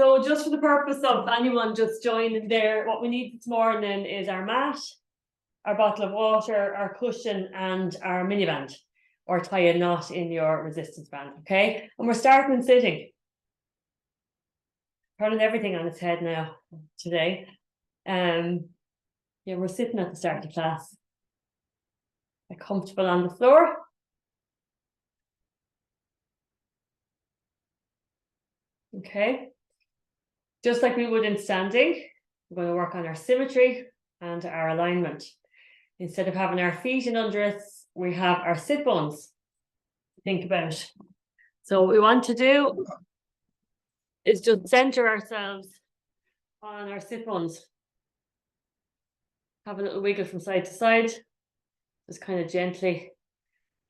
So just for the purpose of anyone just joining there, what we need this morning is our mat, our bottle of water, our cushion, and our Miniband, or tie a knot in your resistance band, okay? And we're starting sitting. Turning everything on its head now today. Yeah, we're sitting at the start of class. Comfortable on the floor. Okay. Just like we would in standing, we're going to work on our symmetry and our alignment. Instead of having our feet in under us, we have our sit bones. Think about. So what we want to do is just center ourselves on our sit bones. Have a little wiggle from side to side. Just kind of gently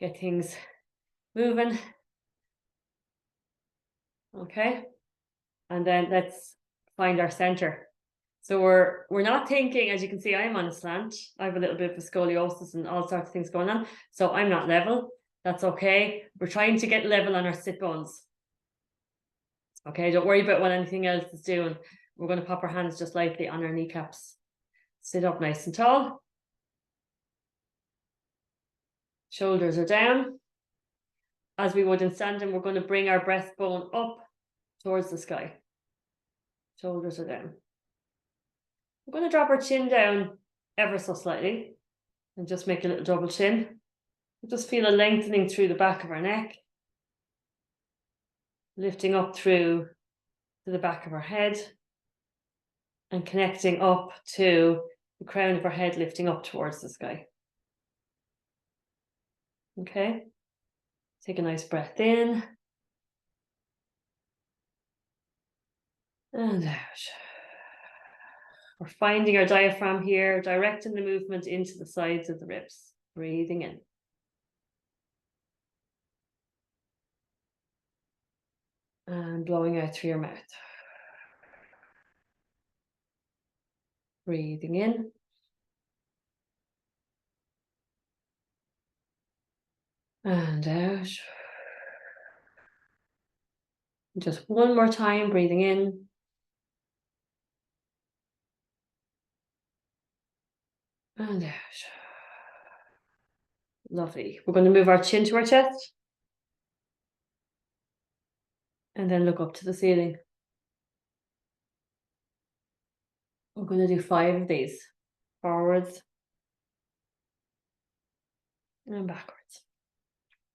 get things moving. Okay. And then let's find our center. So we're not thinking, as you can see, I'm on a slant. I have a little bit of scoliosis and all sorts of things going on. So I'm not level. That's okay. We're trying to get level on our sit bones. Okay, don't worry about what anything else is doing. We're going to pop our hands just lightly on our kneecaps. Sit up nice and tall. Shoulders are down. As we would in standing, we're going to bring our breastbone up towards the sky. Shoulders are down. We're going to drop our chin down ever so slightly and just make a little double chin. Just feel a lengthening through the back of our neck, lifting up through to the back of our head and connecting up to the crown of our head, lifting up towards the sky. Okay, take a nice breath in and out. We're finding our diaphragm here, directing the movement into the sides of the ribs. Breathing in. And blowing out through your mouth. Breathing in. And out. Just one more time, breathing in. And out. Lovely. We're going to move our chin to our chest. And then look up to the ceiling. We're going to do 5 of these. Forwards. And backwards.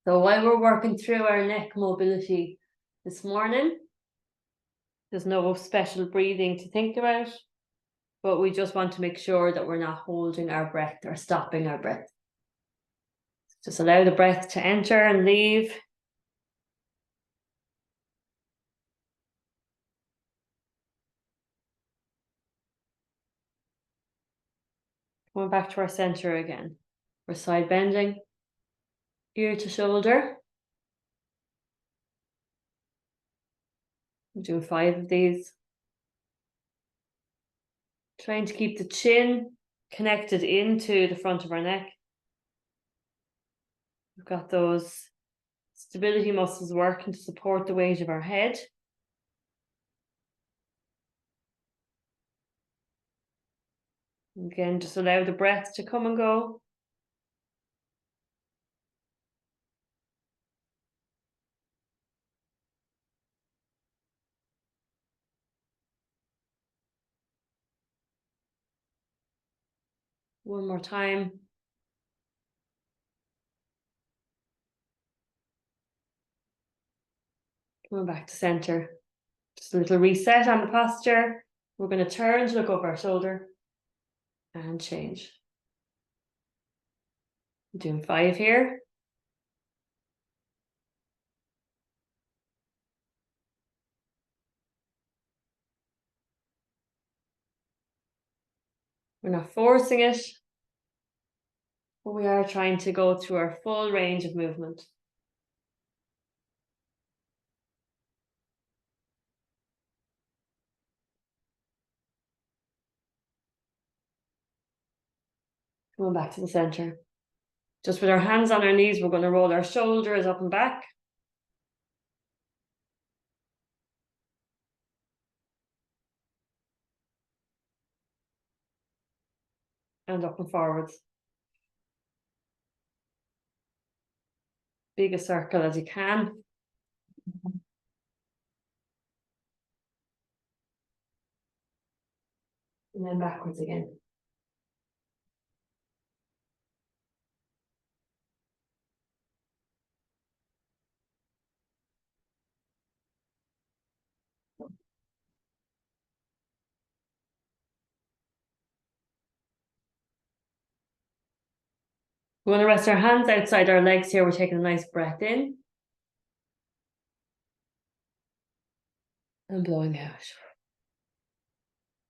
So while we're working through our neck mobility this morning, there's no special breathing to think about, but we just want to make sure that we're not holding our breath or stopping our breath. Just allow the breath to enter and leave. Going back to our center again. We're side bending, ear to shoulder. We're doing 5 of these. Trying to keep the chin connected into the front of our neck. We've got those stability muscles working to support the weight of our head. Again, just allow the breath to come and go. One more time. Coming back to center. Just a little reset on the posture. We're going to turn to look over our shoulder and change. Doing 5 here. We're not forcing it, but we are trying to go through our full range of movement. Coming back to the center. Just with our hands on our knees, we're going to roll our shoulders up and back. and up and forwards. Big a circle as you can. And then backwards again. We want to rest our hands outside our legs here. We're taking a nice breath in. And blowing out.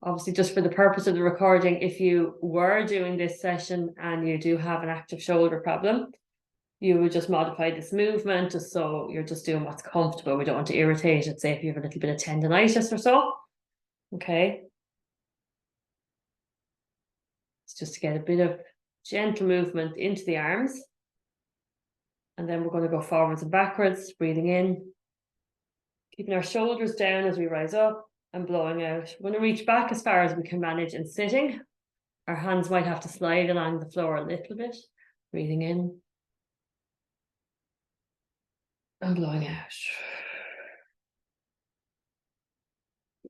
Obviously, just for the purpose of the recording, if you were doing this session and you do have an active shoulder problem, you would just modify this movement just so you're just doing what's comfortable. We don't want to irritate it, say if you have a little bit of tendonitis or so. Okay. It's just to get a bit of gentle movement into the arms. And then we're going to go forwards and backwards, breathing in, keeping our shoulders down as we rise up and blowing out. We're going to reach back as far as we can manage in sitting. Our hands might have to slide along the floor a little bit, breathing in and blowing out.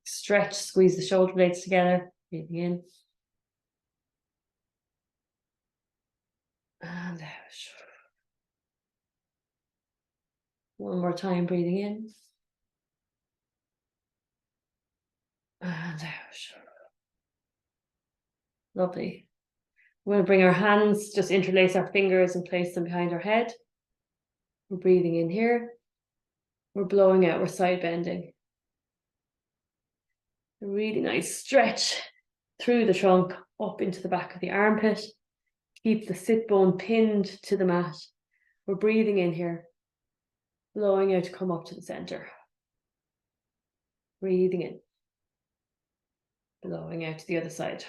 Stretch, squeeze the shoulder blades together, breathing in and out. One more time, breathing in and out. Lovely. We're going to bring our hands, just interlace our fingers and place them behind our head. We're breathing in here. We're blowing out, we're side bending. A really nice stretch through the trunk, up into the back of the armpit. Keep the sit bone pinned to the mat. We're breathing in here. Blowing out to come up to the center. Breathing in. Blowing out to the other side.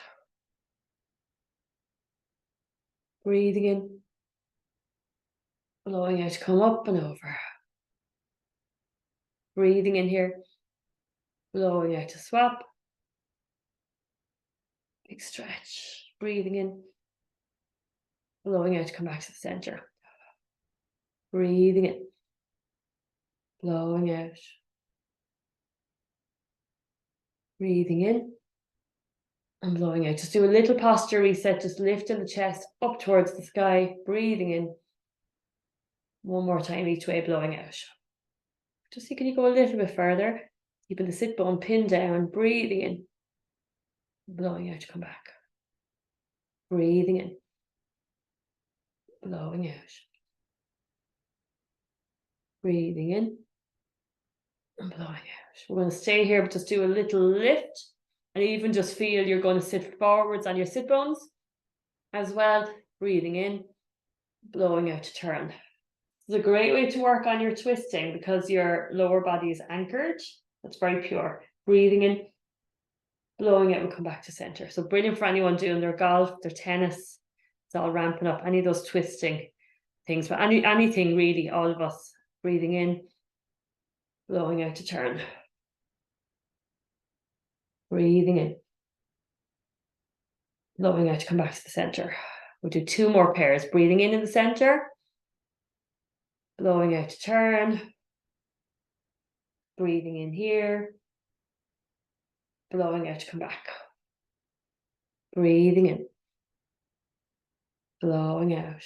Breathing in. Blowing out to come up and over. Breathing in here. Blowing out to swap. Big stretch. Breathing in. Blowing out to come back to the center. Breathing in. Blowing out. Breathing in. And blowing out. Just do a little posture reset. Just lifting the chest up towards the sky. Breathing in. One more time each way, blowing out. Just see, can you go a little bit further? Keeping the sit bone pinned down. Breathing in. Blowing out to come back. Breathing in. Blowing out. Breathing in. And blowing out. We're going to stay here, but just do a little lift. And even just feel you're going to sit forwards on your sit bones as well. Breathing in. Blowing out to turn. It's a great way to work on your twisting because your lower body is anchored. That's very pure. Breathing in. Blowing out, we'll come back to center. So brilliant for anyone doing their golf, their tennis. It's all ramping up. Any of those twisting things, but anything really, all of us. Breathing in, blowing out to turn. Breathing in, blowing out to come back to the center. We'll do 2 more pairs. Breathing in the center, blowing out to turn. Breathing in here, blowing out to come back. Breathing in, blowing out.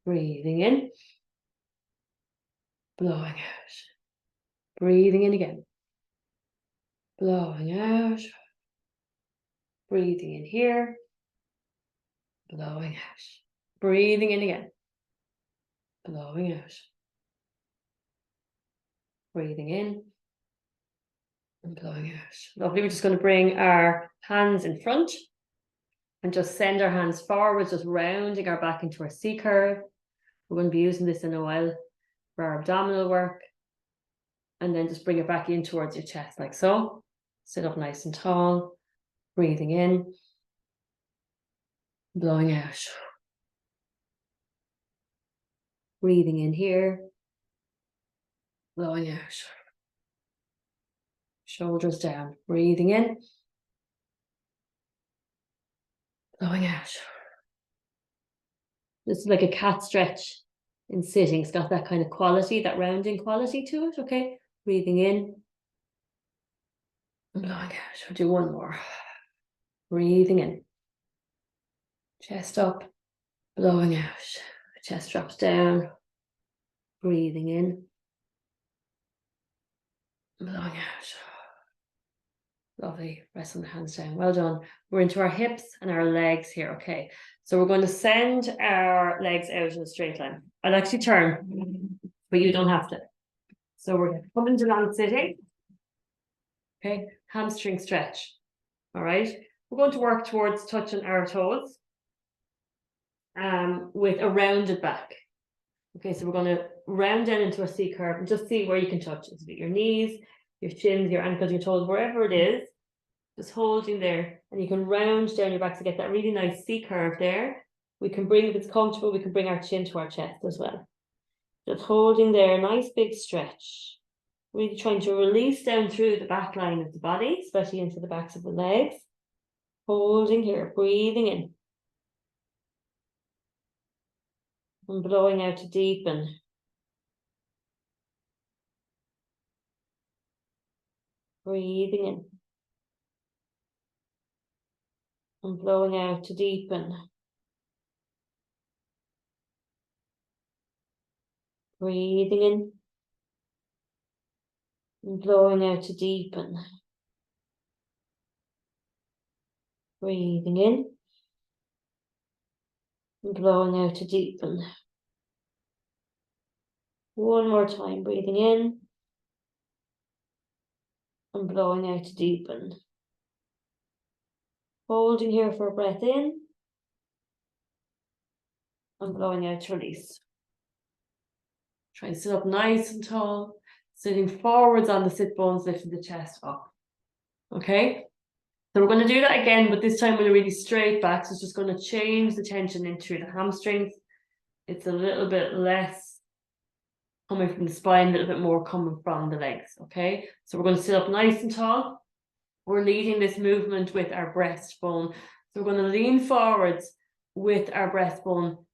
Breathing in, blowing out. Breathing in again. Blowing out. Breathing in here. Blowing out. Breathing in again. Blowing out. Breathing in. And blowing out. Lovely. We're just going to bring our hands in front and just send our hands forward, just rounding our back into our C curve. We're going to be using this in a while for our abdominal work. And then just bring it back in towards your chest like so. Sit up nice and tall. Breathing in. Blowing out. Breathing in here. Blowing out. Shoulders down. Breathing in. blowing out. This is like a cat stretch in sitting. It's got that kind of quality, that rounding quality to it, okay? Breathing in. And blowing out. We'll do one more. Breathing in. Chest up. Blowing out. Chest drops down. Breathing in. Blowing out. Lovely. Resting the hands down. Well done. We're into our hips and our legs here. Okay. So we're going to send our legs out in a straight line. I'll actually turn, but you don't have to. So we're coming to long sitting. Okay. Hamstring stretch. All right. We're going to work towards touching our toes with a rounded back. Okay. So we're going to round down into a C curve and just see where you can touch. Is it your knees, your shins, your ankles, your toes, wherever it is. Just holding there, and you can round down your back to get that really nice C curve there. We can bring, if it's comfortable, we can bring our chin to our chest as well. Just holding there, nice big stretch. Really trying to release down through the back line of the body, especially into the backs of the legs. Holding here, breathing in. And blowing out to deepen. Breathing in. And blowing out to deepen. Breathing in. And blowing out to deepen. Breathing in. And blowing out to deepen. One more time, breathing in. And blowing out to deepen. Holding here for a breath in. And blowing out to release. Try and sit up nice and tall. Sitting forwards on the sit bones, lifting the chest up. Okay? So we're going to do that again, but this time with a really straight back. So it's just going to change the tension into the hamstrings. It's a little bit less coming from the spine, a little bit more coming from the legs. Okay? So we're going to sit up nice and tall. We're leading this movement with our breastbone. So we're going to lean forwards with our breastbone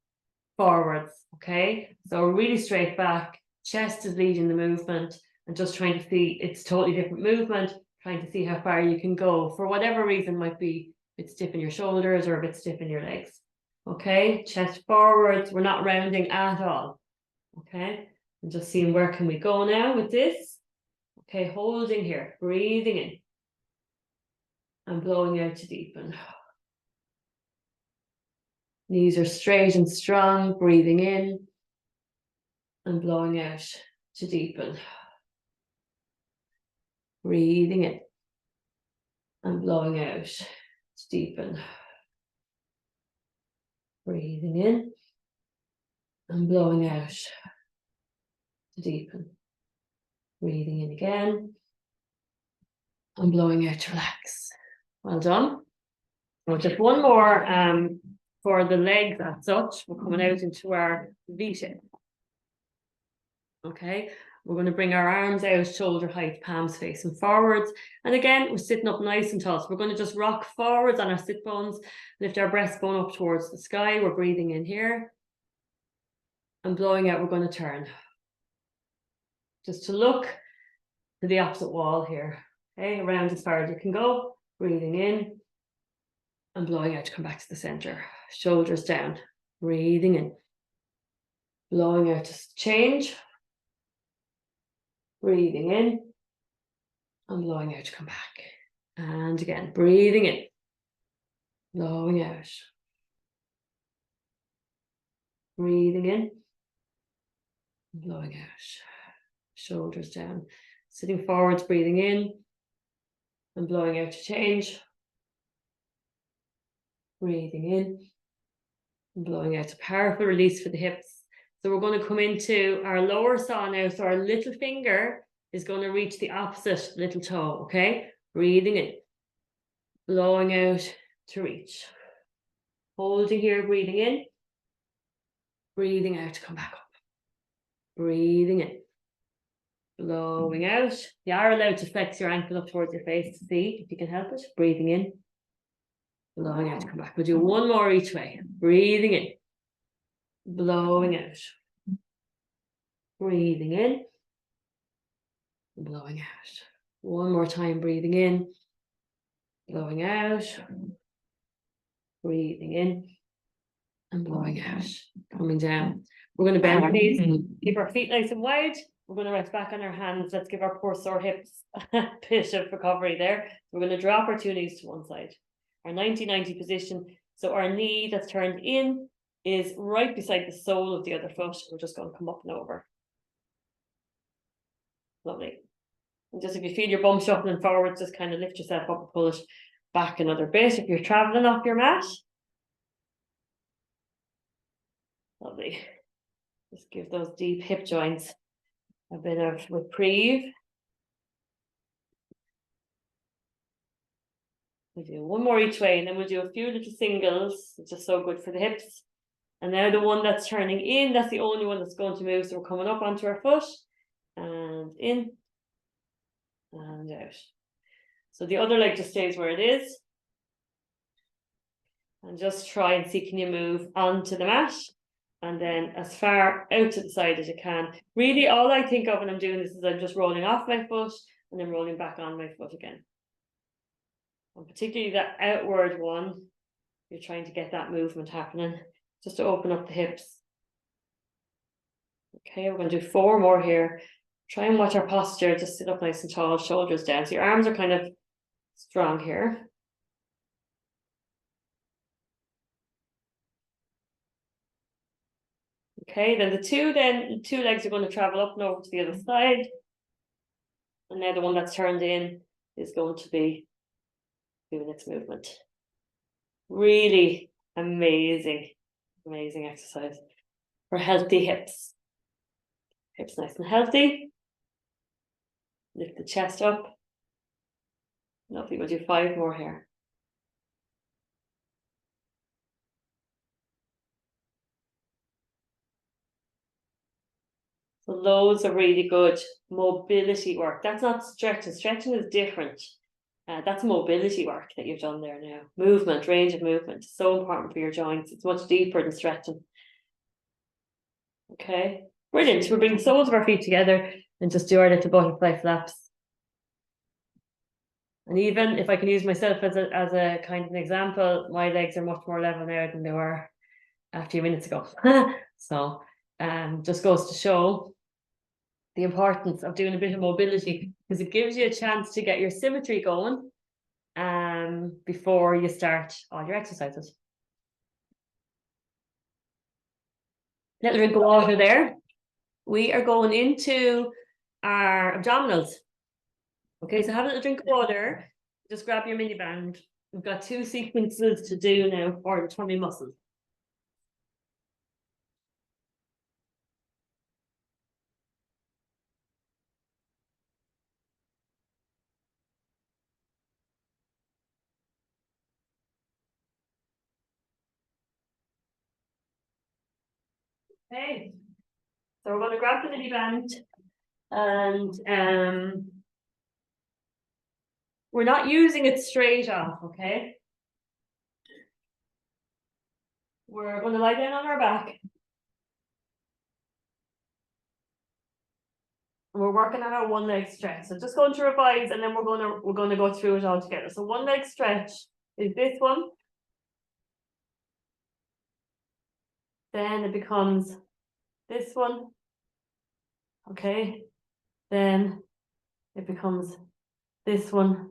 forwards, okay? So really straight back, chest is leading the movement, and just trying to see, it's totally different movement, trying to see how far you can go. For whatever reason, might be a bit stiff in your shoulders or a bit stiff in your legs. Okay, chest forwards, we're not rounding at all. Okay, and just seeing where can we go now with this. Okay, holding here, breathing in. And blowing out to deepen. Knees are straight and strong, breathing in. And blowing out to deepen. Breathing in. And blowing out to deepen. Breathing in. And blowing out to deepen. Breathing in again. And blowing out to relax. Well done. Well, just one more for the legs as such. We're coming out into our V shape. Okay, we're going to bring our arms out, shoulder height, palms facing forwards. And again, we're sitting up nice and tall. So we're going to just rock forwards on our sit bones, lift our breastbone up towards the sky. We're breathing in here. And blowing out, we're going to turn. Just to look to the opposite wall here. Okay, around as far as you can go. Breathing in. And blowing out to come back to the center. Shoulders down. Breathing in. Blowing out to change. Breathing in. And blowing out to come back. And again, breathing in. Blowing out. Breathing in. Blowing out. Shoulders down. Sitting forwards, breathing in. And blowing out to change. Breathing in. And blowing out to powerful release for the hips. So we're going to come into our lower saw now. So our little finger is going to reach the opposite little toe, okay? Breathing in. Blowing out to reach. Holding here, breathing in. Breathing out to come back up. Breathing in. Blowing out. You are allowed to flex your ankle up towards your face to see if you can help it. Breathing in. blowing out to come back. We'll do one more each way. Breathing in, blowing out. Breathing in, blowing out. One more time, breathing in, blowing out. Breathing in and blowing out. Coming down. We're going to bend our knees, keep our feet nice and wide. We're going to rest back on our hands. Let's give our poor sore hips a bit of recovery there. We're going to drop our two knees to one side. Our 90-90 position. So our knee that's turned in is right beside the sole of the other foot. We're just going to come up and over. Lovely. And just if you feel your bum shuffling forward, just kind of lift yourself up and pull it back another bit if you're traveling off your mat. Lovely. Just give those deep hip joints a bit of reprieve. We'll do one more each way, and then we'll do a few little singles. It's just so good for the hips. And now the one that's turning in, that's the only one that's going to move. So we're coming up onto our foot and in and out. So the other leg just stays where it is. And just try and see, can you move onto the mat? And then as far out to the side as you can. Really, all I think of when I'm doing this is I'm just rolling off my foot and then rolling back on my foot again. And particularly that outward one, you're trying to get that movement happening, just to open up the hips. Okay, we're going to do 4 more here. Try and watch our posture, just sit up nice and tall, shoulders down. So your arms are kind of strong here. Okay, then the two legs are going to travel up and over to the other side. And now the one that's turned in is going to be doing its movement. Really amazing, amazing exercise for healthy hips. Hips nice and healthy. Lift the chest up. Lovely, we'll do 5 more here. So loads of really good mobility work. That's not stretching. Stretching is different. That's mobility work that you've done there now. Movement, range of movement. So important for your joints. It's much deeper than stretching. Okay, brilliant. We'll bring the soles of our feet together and just do our little butterfly flaps. And even if I can use myself as a kind of an example, my legs are much more level now than they were a few minutes ago. So just goes to show the importance of doing a bit of mobility, because it gives you a chance to get your symmetry going before you start all your exercises. Little drink of water there. We are going into our abdominals. Okay, so have a little drink of water. Just grab your Miniband. We've got 2 sequences to do now for the tummy muscles. Okay, so we're going to grab the Miniband, and we're not using it straight off, okay? We're going to lie down on our back. We're working on our one leg stretch. So just going to revise, and then we're going to go through it all together. So one leg stretch is this one. Then it becomes this one. Okay. Then it becomes this one.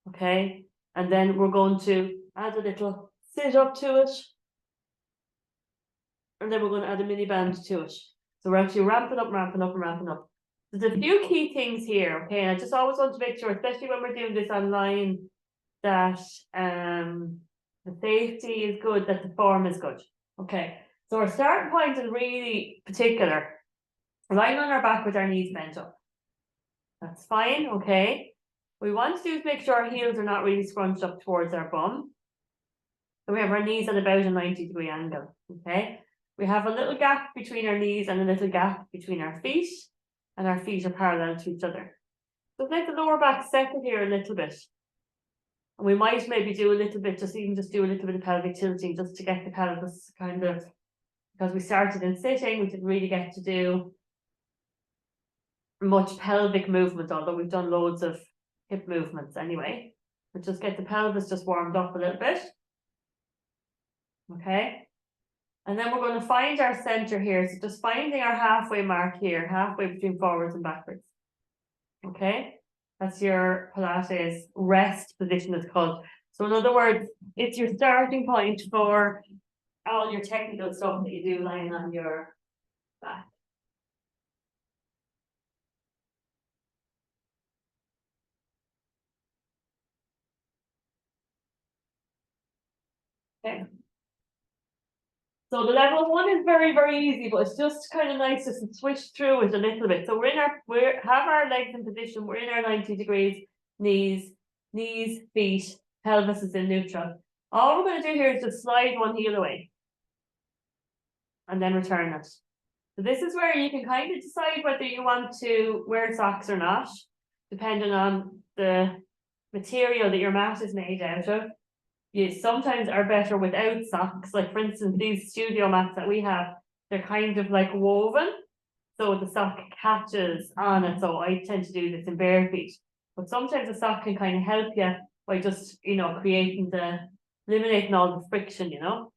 Okay. And then we're going to add a little sit up to it. And then we're going to add a Miniband to it. So we're actually ramping up, ramping up, and ramping up. There's a few key things here, okay? And I just always want to make sure, especially when we're doing this online, that the safety is good, that the form is good. Okay, so our starting point is really particular. Lying on our back with our knees bent up. That's fine, okay? What we want to do is make sure our heels are not really scrunched up towards our bum. So we have our knees at about a 90-degree angle, okay? We have a little gap between our knees and a little gap between our feet, and our feet are parallel to each other. So let the lower back settle here a little bit. And we might maybe do a little bit, just do a little bit of pelvic tilting just to get the pelvis kind of, because we started in sitting, we didn't really get to do much pelvic movement, although we've done loads of hip movements anyway. But just get the pelvis just warmed up a little bit. Okay. And then we're going to find our center here. So just finding our halfway mark here, halfway between forwards and backwards. Okay. That's your Pilates rest position, it's called. So in other words, it's your starting point for all your technical stuff that you do lying on your back. Okay. So the level one is very, very easy, but it's just kind of nice just to switch through it a little bit. So we have our legs in position, we're in our 90 degrees, knees, feet, pelvis is in neutral. All we're going to do here is just slide one heel away and then return it. So this is where you can kind of decide whether you want to wear socks or not, depending on the material that your mat is made out of. You sometimes are better without socks. Like for instance, these studio mats that we have, they're kind of like woven, so the sock catches on it. So I tend to do this in bare feet. But sometimes a sock can kind of help you by just, eliminating all the friction, So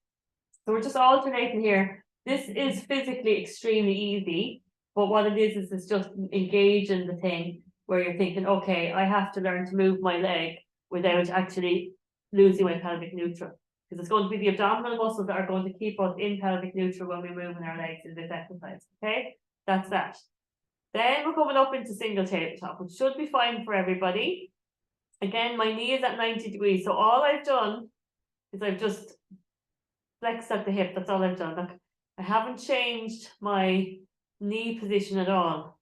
we're just alternating here. This is physically extremely easy, but what it is it's just engaging the thing where you're thinking, okay, I have to learn to move my leg without actually losing my pelvic neutral, because it's going to be the abdominal muscles that are going to keep us in pelvic neutral when we're moving our legs in this exercise. Okay, that's that. Then we're coming up into single tabletop, which should be fine for everybody. Again, my knee is at 90 degrees, so all I've done is I've just flexed at the hip. That's all I've done. Look, I haven't changed my knee position at all.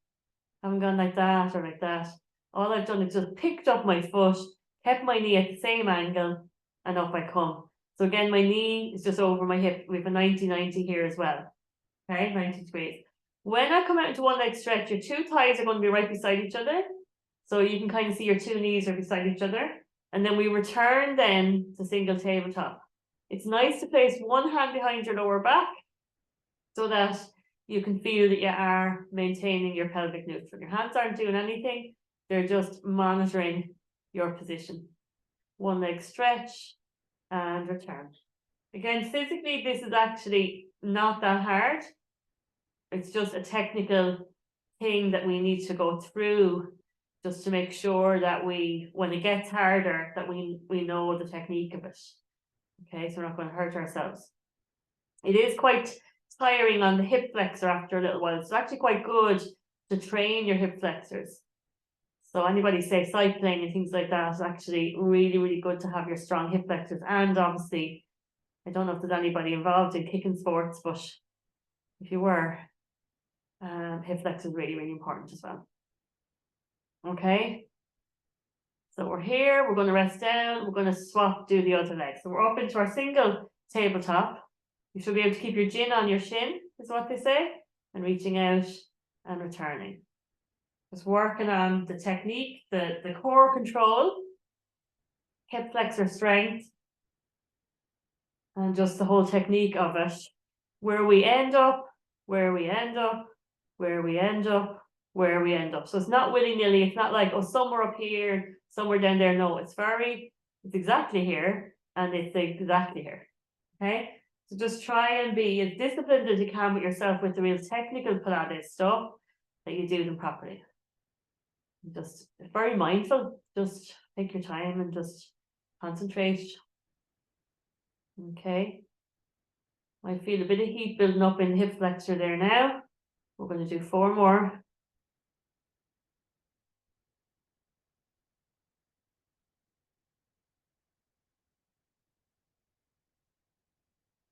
I haven't gone like that or like that. All I've done is just picked up my foot, kept my knee at the same angle, and up I come. So again, my knee is just over my hip. We have a 90-90 here as well. Okay, 90 degrees. When I come out into one leg stretch, your two thighs are going to be right beside each other. So you can kind of see your two knees are beside each other. And then we return then to single tabletop. It's nice to place one hand behind your lower back so that you can feel that you are maintaining your pelvic neutral. Your hands aren't doing anything. They're just monitoring your position. One leg stretch and return. Again, physically, this is actually not that hard. It's just a technical thing that we need to go through just to make sure that when it gets harder, that we know the technique of it. Okay, so we're not going to hurt ourselves. It is quite tiring on the hip flexor after a little while. It's actually quite good to train your hip flexors. So anybody say cycling and things like that is actually really, really good to have your strong hip flexors. And obviously, I don't know if there's anybody involved in kicking sports, but if you were, hip flexors is really, really important as well. Okay. So we're here, we're going to rest down, we're going to do the other leg. So we're up into our single tabletop. You should be able to keep your chin on your shin, is what they say, and reaching out and returning. Just working on the technique, the core control, hip flexor strength, and just the whole technique of it. Where we end up, where we end up, where we end up, where we end up. So it's not willy-nilly. It's not like, oh, somewhere up here, somewhere down there. No, it's exactly here, and it's exactly here. Okay? So just try and be as disciplined as you can with yourself with the real technical Pilates stuff, that you do them properly. Just very mindful. Just take your time and just concentrate. Okay. I feel a bit of heat building up in the hip flexor there now. We're going to do 4 more.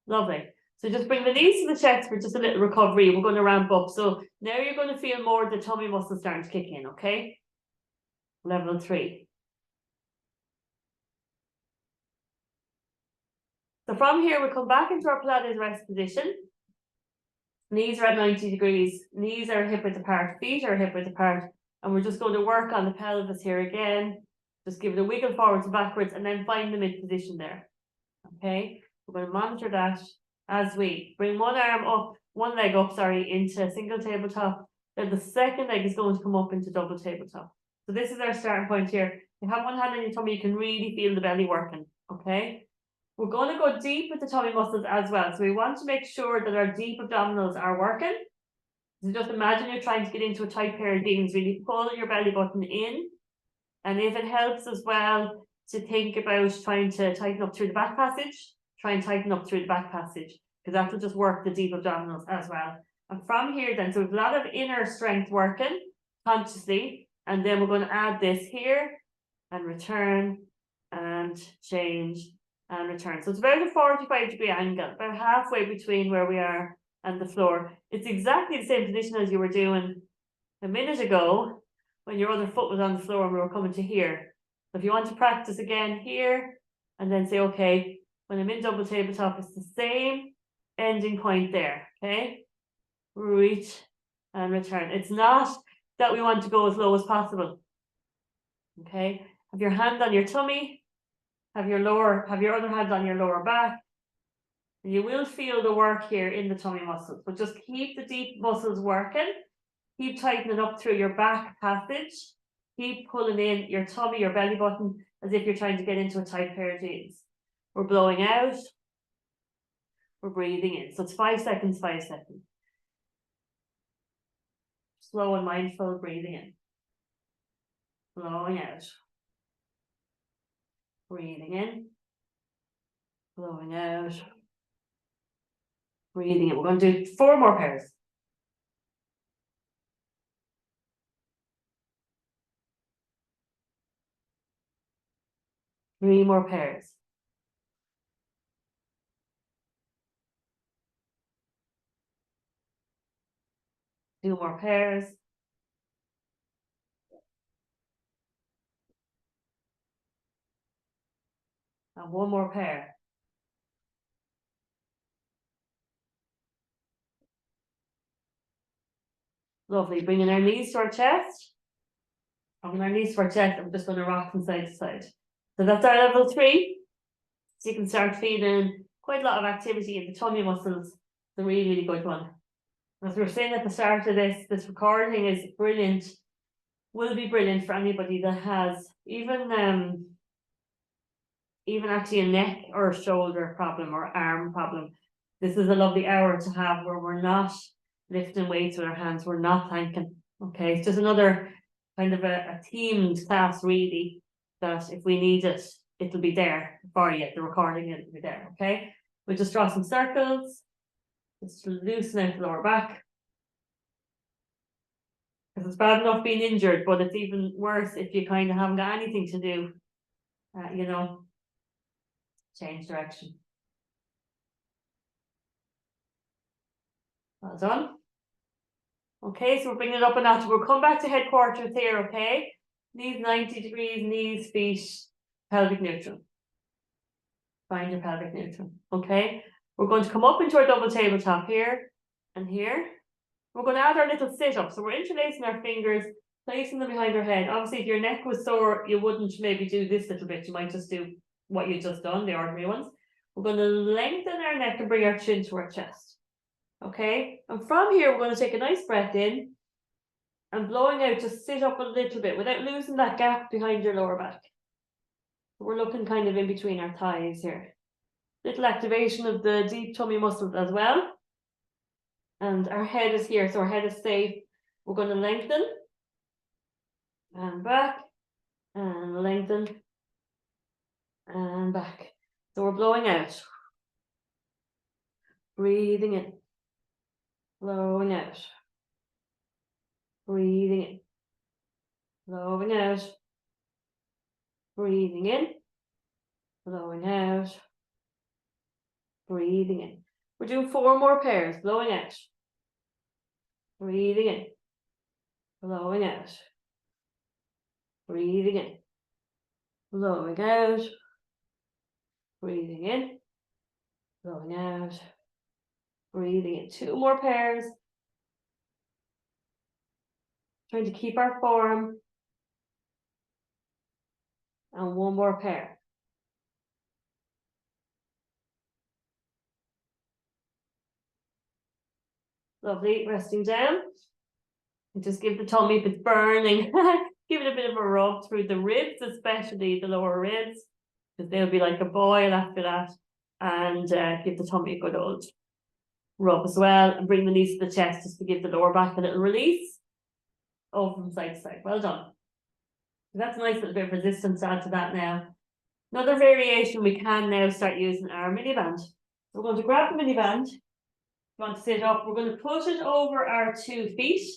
Lovely. So just bring the knees to the chest for just a little recovery. We're going to ramp up. So now you're going to feel more of the tummy muscles starting to kick in, okay? Level 3. So from here, we come back into our Pilates rest position. Knees are at 90 degrees. Knees are hip width apart. Feet are hip width apart. And we're just going to work on the pelvis here again. Just give it a wiggle forwards and backwards and then find the mid position there. Okay, we're going to monitor that as we bring one leg up, into single tabletop. Then the second leg is going to come up into double tabletop. So this is our starting point here. You have one hand on your tummy, you can really feel the belly working. Okay, we're going to go deep with the tummy muscles as well. So we want to make sure that our deep abdominals are working. So just imagine you're trying to get into a tight pair of jeans, really pull your belly button in. And if it helps as well to think about trying to tighten up through the back passage, try and tighten up through the back passage, because that will just work the deep abdominals as well. And from here then, so we have a lot of inner strength working consciously, and then we're going to add this here and return and change and return. So it's about a 45-degree angle, about halfway between where we are and the floor. It's exactly the same position as you were doing a minute ago when your other foot was on the floor and we were coming to here. So if you want to practice again here and then say, okay, when I'm in double tabletop, it's the same ending point there. Okay, reach and return. It's not that we want to go as low as possible. Okay, have your hand on your tummy, have your other hand on your lower back. And you will feel the work here in the tummy muscles, but just keep the deep muscles working. Keep tightening up through your back passage. Keep pulling in your tummy, your belly button, as if you're trying to get into a tight pair of jeans. We're blowing out. We're breathing in. So it's 5 seconds, 5 seconds. Slow and mindful breathing in. Blowing out. Breathing in. Blowing out. Breathing in. We're going to do 4 more pairs. Three more pairs. Two more pairs. And one more pair. Lovely. Bringing our knees to our chest. From our knees to our chest, I'm just going to rock from side to side. So that's our level 3. So you can start feeling quite a lot of activity in the tummy muscles. It's a really, really good one. As we were saying at the start of this recording is brilliant. Will be brilliant for anybody that has even actually a neck or shoulder problem or arm problem. This is a lovely hour to have where we're not lifting weights with our hands. We're not planking. Okay, it's just another kind of a themed class really, that if we need it, it'll be there for you. The recording will be there. Okay, we'll just draw some circles. Just loosen out the lower back. Because it's bad enough being injured, but it's even worse if you kind of haven't got anything to do. Change direction. Well done. Okay, so we're bringing it up a notch. We'll come back to headquarters here, okay? Knees 90 degrees, knees, feet, pelvic neutral. Find your pelvic neutral, okay? We're going to come up into our double tabletop here and here. We're going to add our little sit-up. So we're interlacing our fingers, placing them behind our head. Obviously, if your neck was sore, you wouldn't maybe do this little bit. You might just do what you've just done, the ordinary ones. We're going to lengthen our neck and bring our chin to our chest. Okay, and from here, we're going to take a nice breath in and blowing out, just sit up a little bit without losing that gap behind your lower back. We're looking kind of in between our thighs here. Little activation of the deep tummy muscles as well. And our head is here, so our head is safe. We're going to lengthen and back and lengthen and back. So we're blowing out, breathing in, blowing out, breathing in, blowing out, breathing in, blowing out, breathing in. We're doing 4 more pairs, blowing out, breathing in, blowing out, breathing in, blowing out, breathing in, blowing out, breathing in. 2 more pairs. Trying to keep our form. And one more pair. Lovely, resting down. And just give the tummy, if it's burning, give it a bit of a rub through the ribs, especially the lower ribs, because they'll be like a boil after that. And give the tummy a good old rub as well, and bring the knees to the chest just to give the lower back a little release. Over from side to side. Well done. So that's a nice little bit of resistance to add to that now. Another variation, we can now start using our miniband. So we're going to grab the miniband. We want to sit up. We're going to put it over our 2 feet.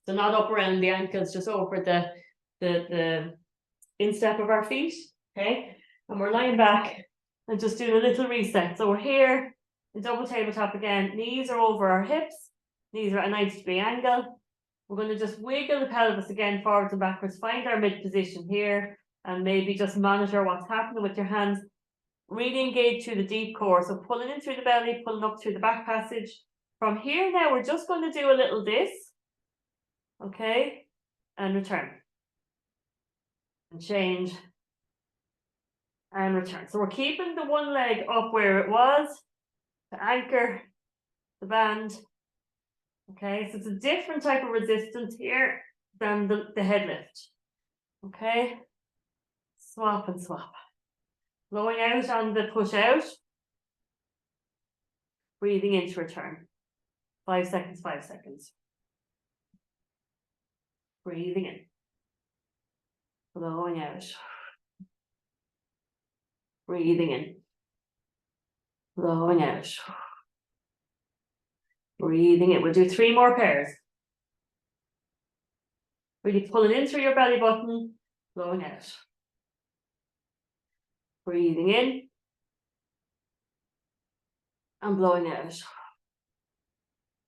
So not up around the ankles, just over the instep of our feet. Okay. And we're lying back and just doing a little reset. So we're here in double tabletop again. Knees are over our hips. Knees are at a 90-degree angle. We're going to just wiggle the pelvis again, forwards and backwards. Find our mid position here and maybe just monitor what's happening with your hands. Really engage through the deep core. So pulling in through the belly, pulling up through the back passage. From here now, we're just going to do a little this. Okay. And return. And change. And return. So we're keeping the one leg up where it was to anchor the band. Okay, so it's a different type of resistance here than the head lift. Okay, swap and swap. Blowing out on the push out. Breathing in to return. 5 seconds, 5 seconds. Breathing in. Blowing out. Breathing in. Blowing out. Breathing in. We'll do 3 more pairs. Really pulling in through your belly button, blowing out. Breathing in. And blowing out.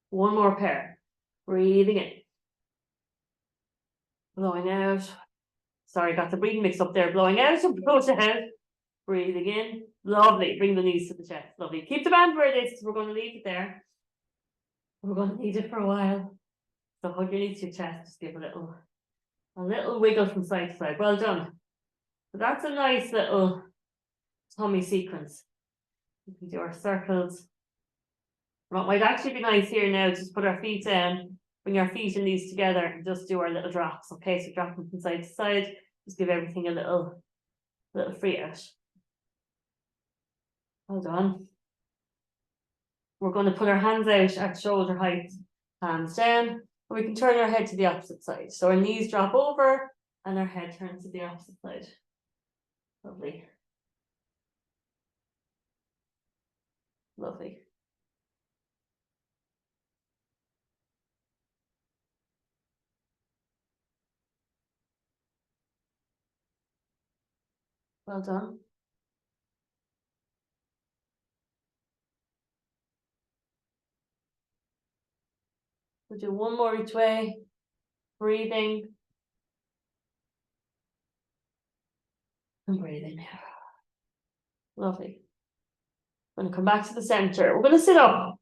1 more pair. Breathing in. Blowing out. Sorry, got the breathing mixed up there. Blowing out and blowing out. Breathing in. Lovely. Bring the knees to the chest. Lovely. Keep the band where it is. We're going to leave it there. We're going to need it for a while. So hug your knees to your chest. Just give a little wiggle from side to side. Well done. So that's a nice little tummy sequence. We can do our circles. What might actually be nice here now, just put our feet down, bring our feet and knees together and just do our little drops. Okay, so dropping from side to side, just give everything a little free out. Well done. We're going to put our hands out at shoulder height, hands down, and we can turn our head to the opposite side. So our knees drop over and our head turns to the opposite side. Lovely. Lovely. Well done. We'll do 1 more each way. Breathing. And breathing. Lovely. I'm going to come back to the center. We're going to sit up.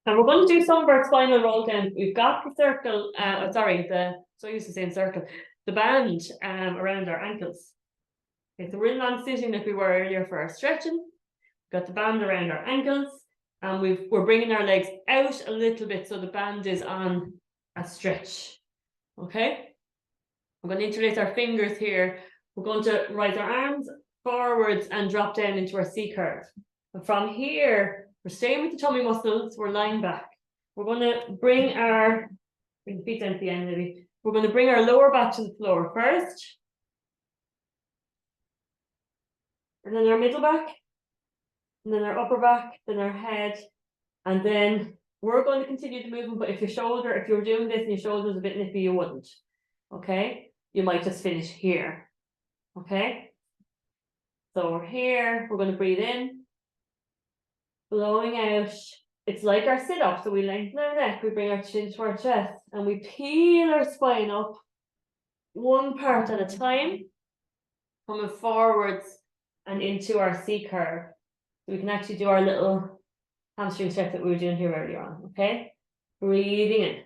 And we're going to do some of our spinal roll down. We've got the circle, so I used to say in circle, the band around our ankles. Okay, so we're in non-sitting like we were earlier for our stretching. We've got the band around our ankles, and we're bringing our legs out a little bit so the band is on a stretch. Okay? We're going to interlace our fingers here. We're going to rise our arms forwards and drop down into our C curve. And from here, we're staying with the tummy muscles. We're lying back. We're going to bring the feet down to the end maybe. We're going to bring our lower back to the floor first. And then our middle back. And then our upper back. Then our head. And then we're going to continue the movement. But if you were doing this and your shoulder was a bit nippy, you wouldn't. Okay? You might just finish here. Okay? So we're here. We're going to breathe in. Blowing out. It's like our sit-up. So we lengthen our neck. We bring our chin to our chest. And we peel our spine up. 1 part at a time. Coming forwards and into our C curve. So we can actually do our little hamstring stretch that we were doing here earlier on. Okay? Breathing in.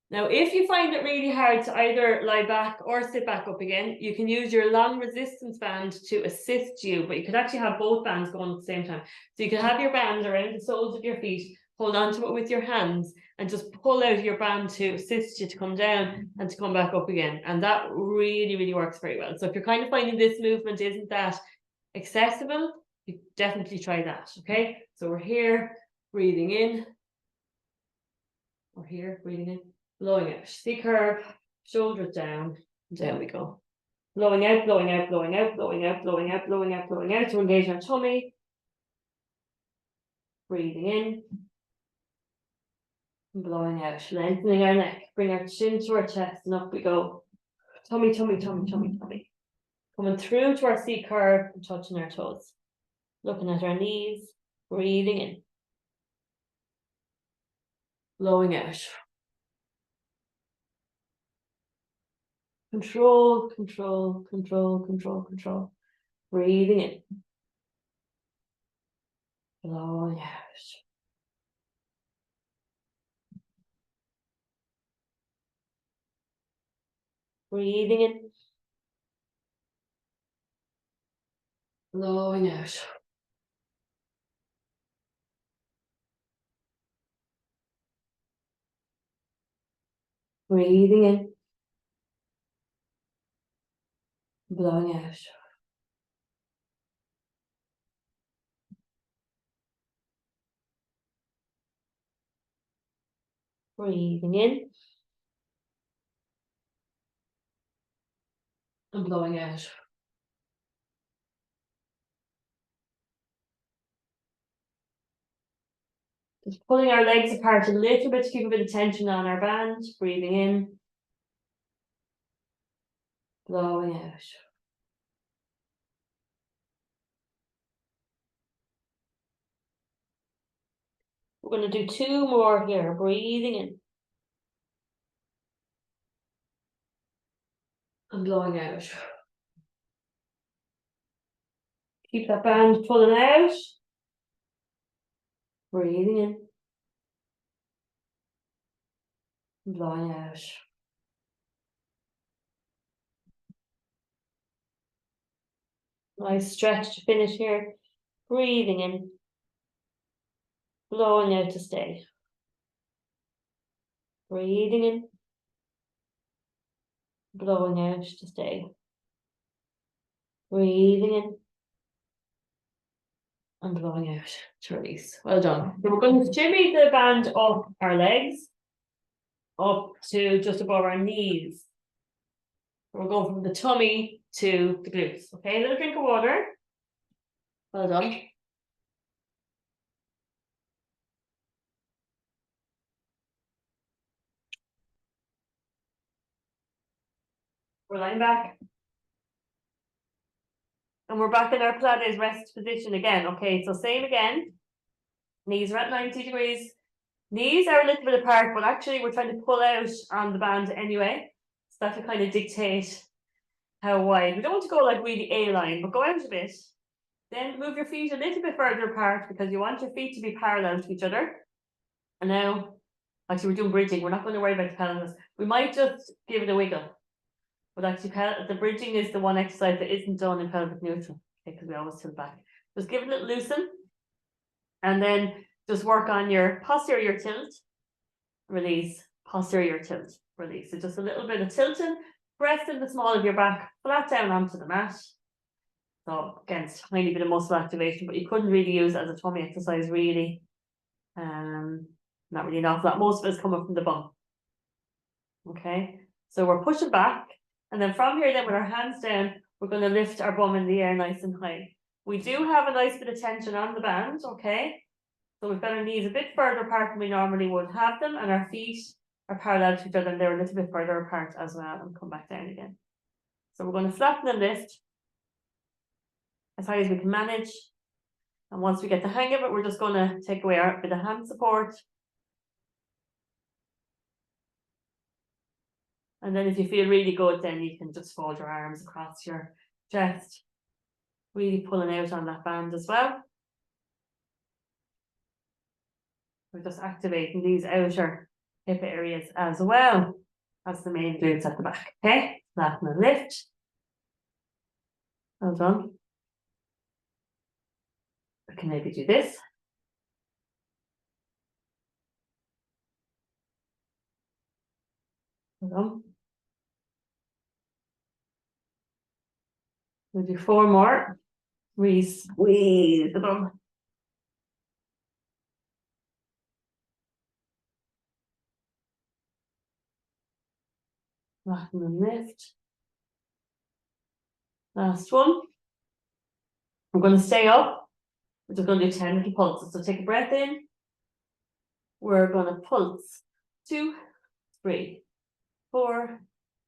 Now, if you find it really hard to either lie back or sit back up again, you can use your long resistance band to assist you, but you could actually have both bands going at the same time. So you can have your band around the soles of your feet, hold on to it with your hands, and just pull out your band to assist you to come down and to come back up again. And that really, really works very well. So if you're kind of finding this movement isn't that accessible, you definitely try that, okay? So we're here, breathing in. We're here, breathing in. Blowing out, C curve, shoulders down, down we go. Blowing out, blowing out, blowing out, blowing out, blowing out, blowing out, blowing out to engage our tummy. Breathing in. And blowing out, lengthening our neck. Bring our chin to our chest and up we go. Tummy, tummy, tummy, tummy, tummy. Coming through to our C curve and touching our toes. Looking at our knees, breathing in. Blowing out. Control, control, control, control, control. Breathing in. Blowing out. Breathing in. Blowing out. Breathing in. Blowing out. Breathing in. And blowing out. Just pulling our legs apart a little bit to keep a bit of tension on our band. Breathing in. Blowing out. We're going to do 2 more here. Breathing in. And blowing out. Keep that band pulling out. Breathing in. And blowing out. Nice stretch to finish here. Breathing in. Blowing out to stay. Breathing in. Blowing out to stay. Breathing in. And blowing out to release. Well done. So we're going to shimmy the band up our legs, up to just above our knees. We're going from the tummy to the glutes. Okay, a little drink of water. Well done. We're lying back. And we're back in our Pilates rest position again. Okay, so same again. Knees are at 90 degrees. Knees are a little bit apart, but actually we're trying to pull out on the band anyway. So that will kind of dictate how wide. We don't want to go like really A-line, but go out a bit. Then move your feet a little bit further apart because you want your feet to be parallel to each other. And now, actually we're doing bridging. We're not going to worry about the pelvis. We might just give it a wiggle. But actually the bridging is the one exercise that isn't done in pelvic neutral. Okay, because we always tilt back. Just give it a little loosen. And then just work on your posterior tilt, release, posterior tilt, release. So just a little bit of tilting, press in the small of your back, flat down onto the mat. So again, it's a tiny bit of muscle activation, but you couldn't really use it as a tummy exercise, really. Not really an awful lot. Most of it's coming from the bum. Okay, so we're pushing back, and then from here, then with our hands down, we're going to lift our bum in the air nice and high. We do have a nice bit of tension on the band, okay? So we've got our knees a bit further apart than we normally would have them, and our feet are parallel to each other, and they're a little bit further apart as well, and come back down again. So we're going to flatten and lift as high as we can manage. And once we get the hang of it, we're just going to take away our bit of hand support. And then if you feel really good, then you can just fold your arms across your chest, really pulling out on that band as well. We're just activating these outer hip areas as well as the main glutes at the back. Okay, flatten and lift. Well done. I can maybe do this. Well done. We'll do 4 more. Squeeze the bum. Flatten and lift. Last one. We're going to stay up. We're just going to do 10 little pulses. So take a breath in. We're going to pulse 2, 3, 4,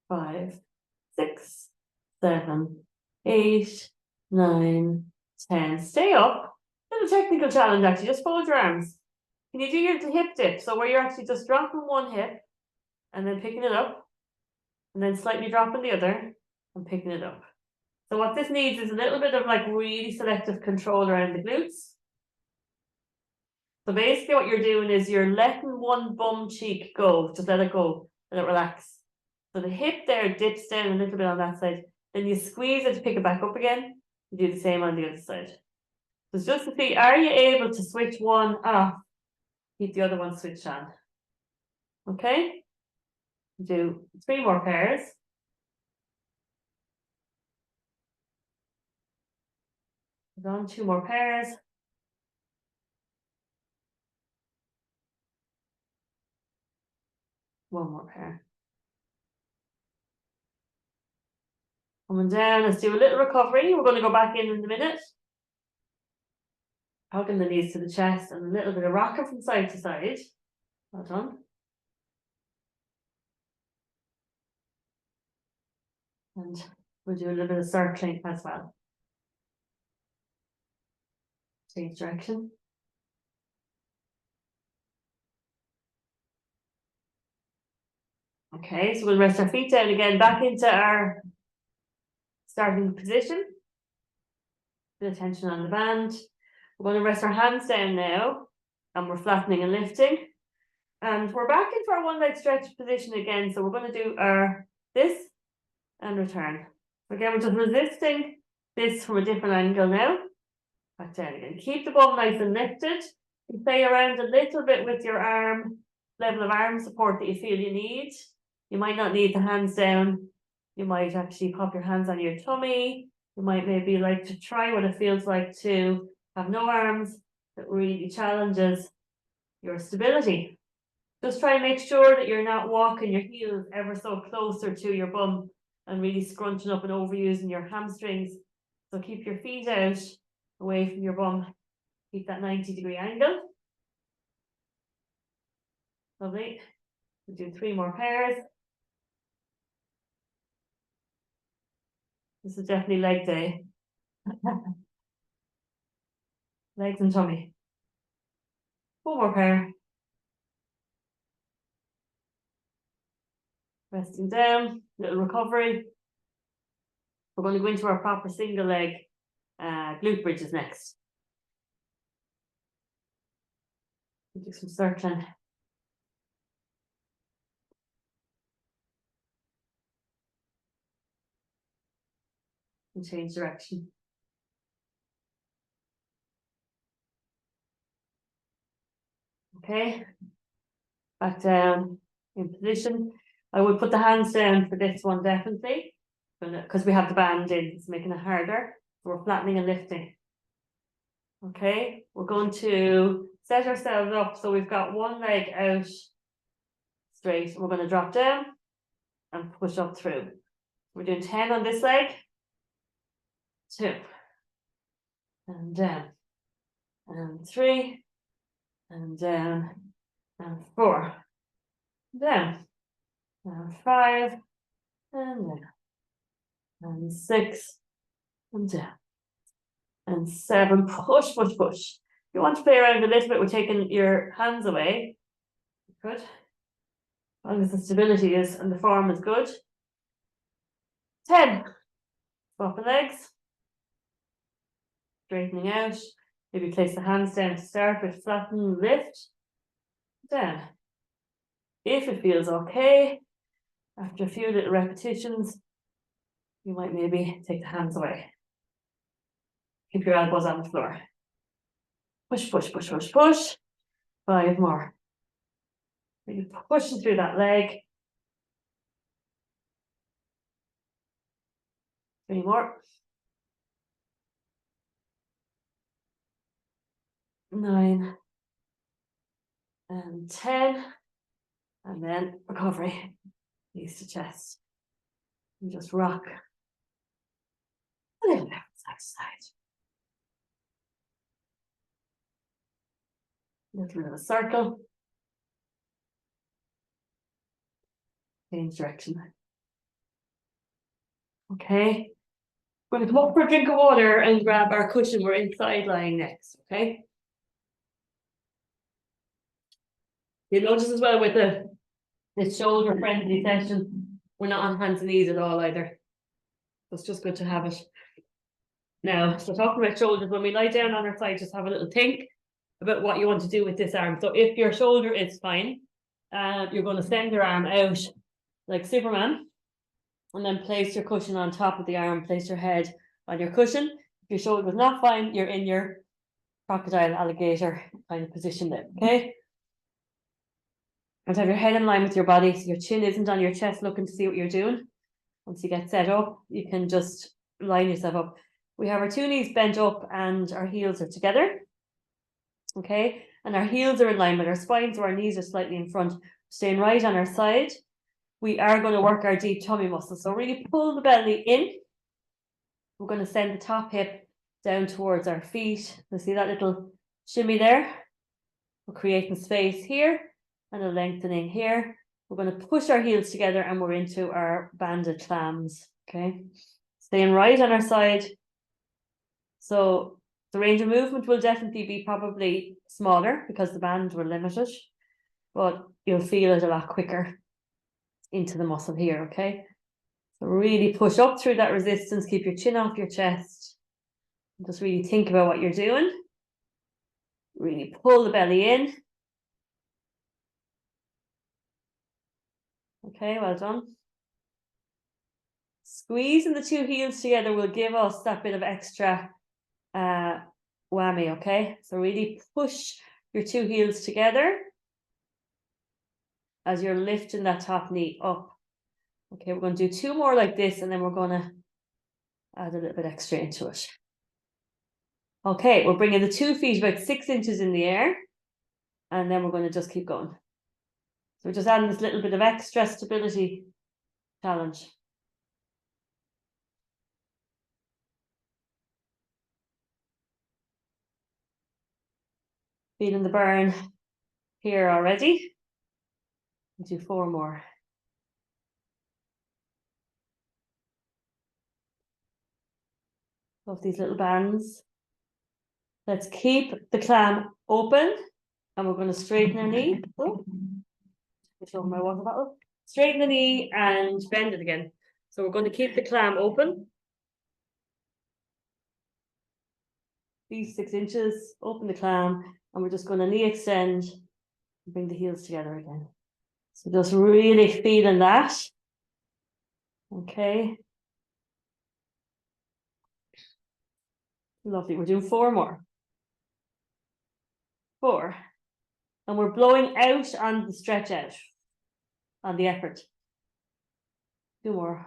5, 6, 7, 8, 9, 10. Stay up. Little technical challenge actually. Just fold your arms. Can you do your hip dip? So where you're actually just dropping one hip and then picking it up, and then slightly dropping the other and picking it up. So what this needs is a little bit of like really selective control around the glutes. So basically what you're doing is you're letting one bum cheek go. Just let it go. Let it relax. So the hip there dips down a little bit on that side. Then you squeeze it to pick it back up again. You do the same on the other side. So it's just to see, are you able to switch one off? Keep the other one switched on. Okay? Do 3 more pairs. Done. 2 more pairs. 1 more pair. Coming down, let's do a little recovery. We're going to go back in a minute. Hugging the knees to the chest and a little bit of rocking from side to side. Well done. And we'll do a little bit of circling as well. Change direction. Okay, so we'll rest our feet down again, back into our starting position. Bit of tension on the band. We're going to rest our hands down now, and we're flattening and lifting. And we're back into our one leg stretch position again. So we're going to do our this and return. Again, we're just resisting this from a different angle now. Back down again. Keep the bum nice and lifted. You play around a little bit with your arm, level of arm support that you feel you need. You might not need the hands down. You might actually pop your hands on your tummy. You might maybe like to try what it feels like to have no arms. That really challenges your stability. Just try and make sure that you're not walking your heels ever so closer to your bum and really scrunching up and overusing your hamstrings. So keep your feet out away from your bum. Keep that 90-degree angle. Lovely. We'll do 3 more pairs. This is definitely leg day. Legs and tummy. 1 more pair. Resting down, little recovery. We're going to go into our proper single leg glute bridges next. We'll do some circling. And change direction. Okay, back down in position. I would put the hands down for this one definitely, because we have the band in, it's making it harder. So we're flattening and lifting. Okay, we're going to set ourselves up so we've got one leg out straight, and we're going to drop down and push up through. We're doing 10 on this leg, 2, and down, and 3, and down, and 4, down, and 5, and down, and 6, and down, and 7. Push, push, push. If you want to play around a little bit with taking your hands away, good. As long as the stability is and the form is good. 10. Swapping legs. Straightening out. Maybe place the hands down to start with. Flatten, lift. Down. If it feels okay, after a few little repetitions, you might maybe take the hands away. Keep your elbows on the floor. Push, push, push, push, push. 5 more. Really pushing through that leg. 3 more. 9 and 10. And then recovery. Knees to chest. And just rock a little bit side to side. A little bit of a circle. Change direction. Okay. We're going to come up for a drink of water and grab our cushion. We're inside lying next. Okay. You notice as well with this shoulder friendly session, we're not on hands and knees at all either. So it's just good to have it. Now, so talking about shoulders, when we lie down on our side, just have a little think about what you want to do with this arm. So if your shoulder is fine, you're going to send your arm out like Superman, and then place your cushion on top of the arm, place your head on your cushion. If your shoulder is not fine, you're in your crocodile, alligator kind of position there, okay? And have your head in line with your body, so your chin isn't on your chest looking to see what you're doing. Once you get set up, you can just line yourself up. We have our 2 knees bent up and our heels are together. Okay, and our heels are in line with our spine, so our knees are slightly in front, staying right on our side. We are going to work our deep tummy muscles. So really pull the belly in. We're going to send the top hip down towards our feet. You see that little shimmy there? We're creating space here and a lengthening here. We're going to push our heels together and we're into our banded clams. Okay, staying right on our side. So the range of movement will definitely be probably smaller because the band were limited, but you'll feel it a lot quicker into the muscle here, okay? So really push up through that resistance, keep your chin off your chest. Just really think about what you're doing. Really pull the belly in. Okay, well done. Squeezing the 2 heels together will give us that bit of extra whammy, okay? So really push your 2 heels together as you're lifting that top knee up. Okay, we're going to do 2 more like this, and then we're going to add a little bit extra into it. Okay, we're bringing the 2 feet about 6 inches in the air, and then we're going to just keep going. So we're just adding this little bit of extra stability challenge. Feeling the burn here already. We'll do 4 more. Love these little bands. Let's keep the clam open, and we're going to straighten our knee. Oh, show my water bottle. Straighten the knee and bend it again. So we're going to keep the clam open. These 6 inches, open the clam, and we're just going to knee extend and bring the heels together again. So just really feeling that. Okay. Lovely. We're doing 4 more. 4. And we're blowing out on the stretch out, on the effort. 2 more.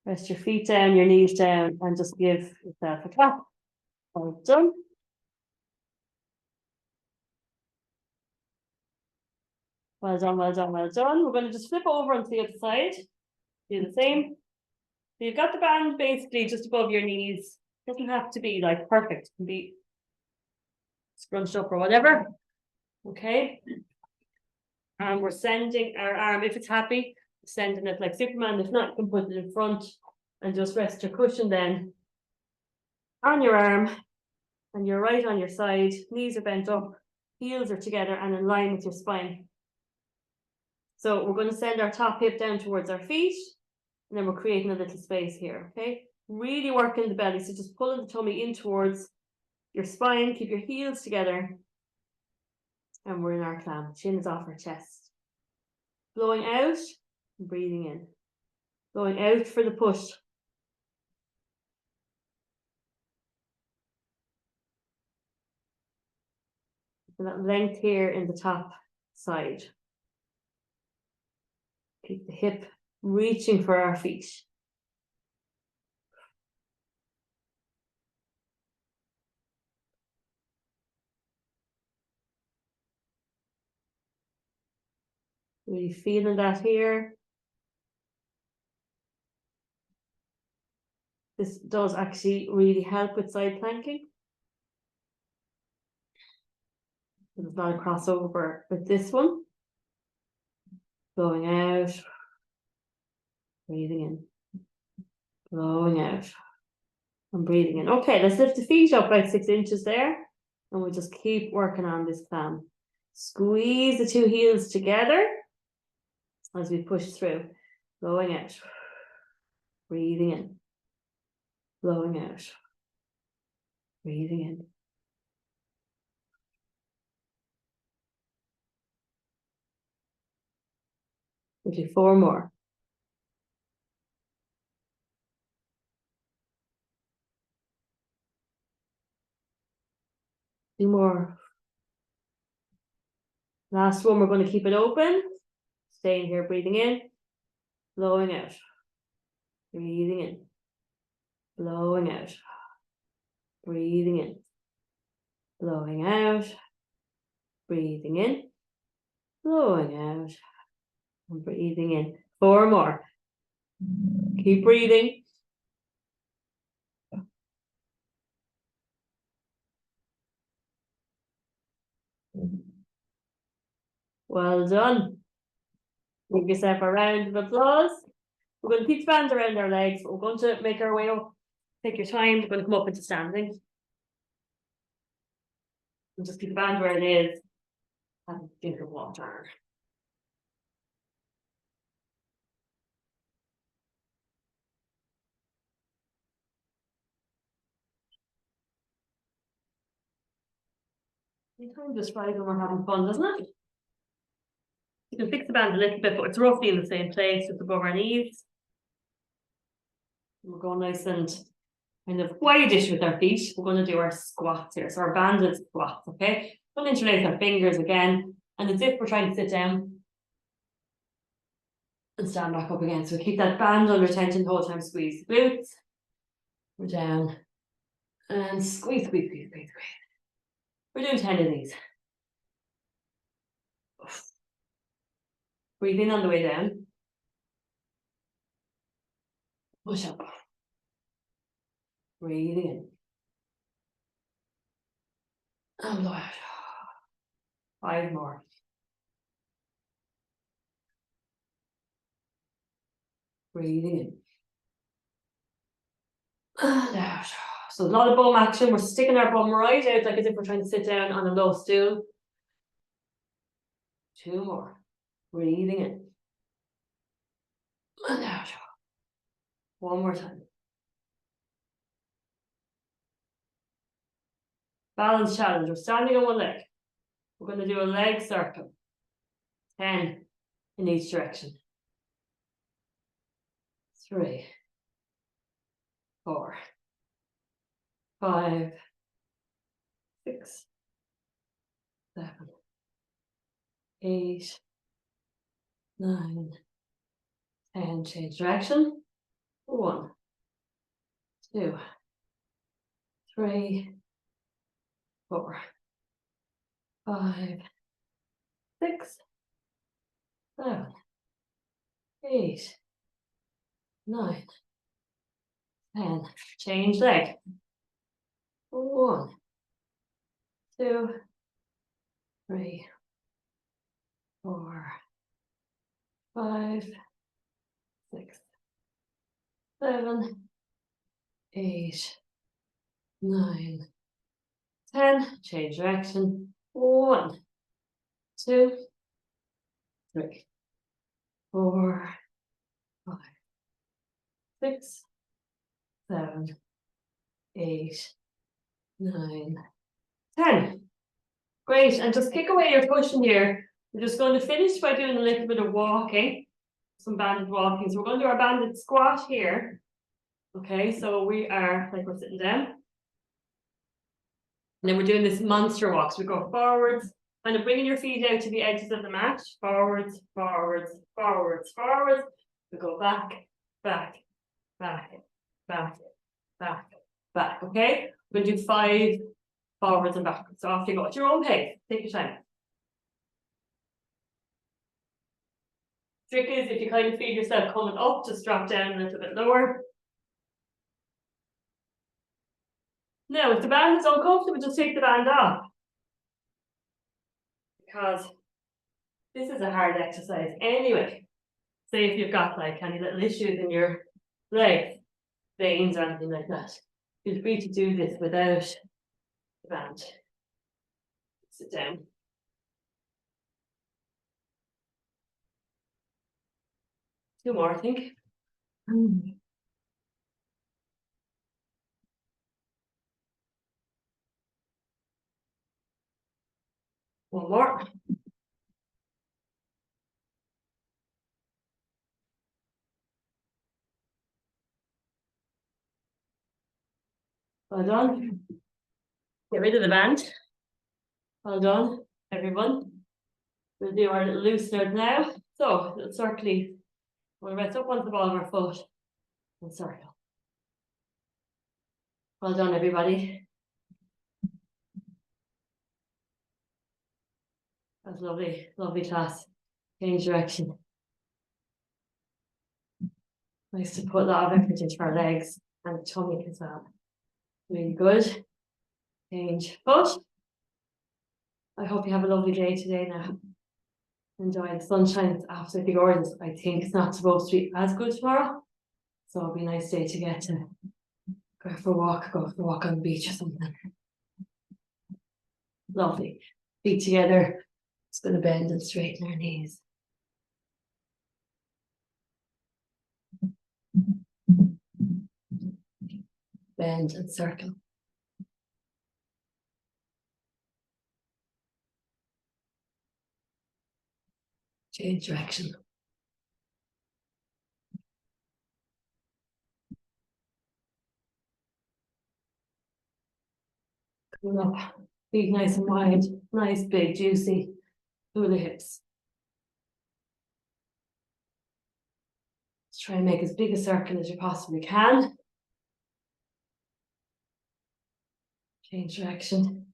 Rest your feet down, your knees down, and just give yourself a clap. Well done. Well done, well done, well done. We're going to just flip over onto the other side. Do the same. So you've got the band basically just above your knees. Doesn't have to be like perfect. It can be scrunched up or whatever. Okay. And we're sending our arm, if it's happy, sending it like Superman. If not, you can put it in front and just rest your cushion then on your arm, and you're right on your side. Knees are bent up, heels are together and in line with your spine. So we're going to send our top hip down towards our feet, and then we're creating a little space here, okay? Really working the belly, so just pulling the tummy in towards your spine, keep your heels together. And we're in our clam. Chin is off our chest. Blowing out, breathing in. Blowing out for the push. And that length here in the top side. Keep the hip reaching for our feet. Really feeling that here. This does actually really help with side planking. There's not a crossover with this one. Blowing out. Breathing in. Blowing out. And breathing in. Okay, let's lift the feet up about 6 inches there. And we'll just keep working on this clam. Squeeze the 2 heels together as we push through. Blowing out. Breathing in. Blowing out. Breathing in. We'll do 4 more. Two more. Last one, we're going to keep it open. Staying here, breathing in. Blowing out. Breathing in. Blowing out. Breathing in. Blowing out. Breathing in. Blowing out. And breathing in. 4 more. Keep breathing. Well done. Give yourself a round of applause. We're going to keep the band around our legs. We're going to make our way up. Take your time. We're going to come up into standing. And just keep the band where it is. Have a drink of water. Time just right when we're having fun, doesn't it? You can fix the band a little bit, but it's roughly in the same place, just above our knees. We're going nice and kind of wide-ish with our feet. We're going to do our squats here. So our banded squats, okay? Don't interlace our fingers again. And as if we're trying to sit down and stand back up again. So keep that band under tension the whole time. Squeeze the glutes. We're down. And squeeze, squeeze, squeeze, squeeze, squeeze. We're doing 10 of these. Breathe in on the way down. Push up. Breathing in. And blow out. 5 more. Breathing in. And out. So a lot of bum action. We're sticking our bum right out like as if we're trying to sit down on a low stool. 2 more. Breathing in. And out. 1 more time. Balance challenge. We're standing on one leg. We're going to do a leg circle. 10 in each direction. 3, 4, 5, 6, 7, 8, 9, 10. Change direction. 1, 2, 3, 4, 5, 6, 7, 8, 9, 10. Change leg. 1, 2, 3, 4, 5, 6, 7, 8, 9, 10. Change direction. 1, 2, 3, 4, 5, 6, 7, 8, 9, 10. Great, and just kick away your cushion here. We're just going to finish by doing a little bit of walking, some banded walking. So we're going to do our banded squat here. Okay, so we are, like we're sitting down. And then we're doing this monster walk. So we go forwards, kind of bringing your feet out to the edges of the mat. Forwards, forwards, forwards, forwards. We go back, back, back, back, back, back. Okay, we're going to do 5 forwards and backwards. So off you go at your own pace. Take your time. Trick is if you kind of feel yourself coming up, just drop down a little bit lower. Now, if the band is uncomfortable, just take the band off. Because this is a hard exercise anyway. Say if you've got like any little issues in your legs, veins or anything like that, feel free to do this without the band. Sit down. Two more, I think. One more. Well done. Get rid of the band. Well done, everyone. We'll do our little looseners now. So, little circling. We'll rest up onto the ball of our foot and circle. Well done, everybody. That's lovely, lovely class. Change direction. Nice to put a lot of effort into our legs and tummy as well. Really good. Change foot. I hope you have a lovely day today now. Enjoy the sunshine. It's absolutely gorgeous. I think it's not supposed to be as good tomorrow. So it'll be a nice day to get to go for a walk on the beach or something. Lovely. Feet together. Just going to bend and straighten our knees. Bend and circle. Change direction. Coming up, feet nice and wide, nice, big, juicy through the hips. Let's try and make as big a circle as you possibly can. Change direction.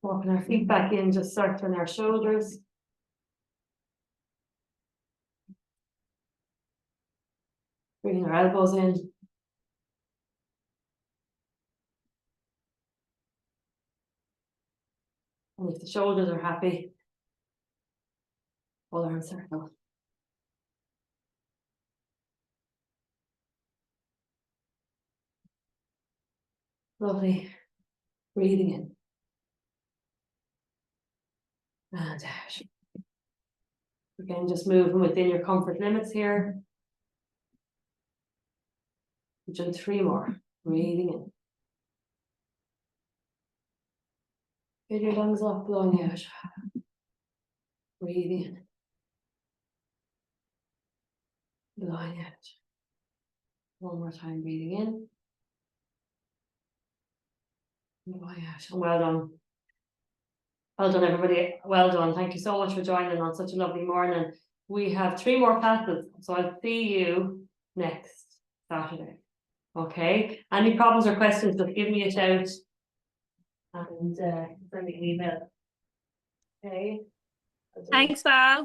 Walking our feet back in, just circling our shoulders. Bringing our elbows in. And if the shoulders are happy, full arm circle. Lovely. Breathing in. And out. Again, just moving within your comfort limits here. We've done 3 more. Breathing in. Fill your lungs up, blowing out. Breathing in. Blowing out. One more time, breathing in. Blowing out. And well done. Well done, everybody. Well done. Thank you so much for joining on such a lovely morning. We have 3 more classes, so I'll see you next Saturday. Okay. Any problems or questions, just give me a shout and send me an email. Okay. Thanks, Val.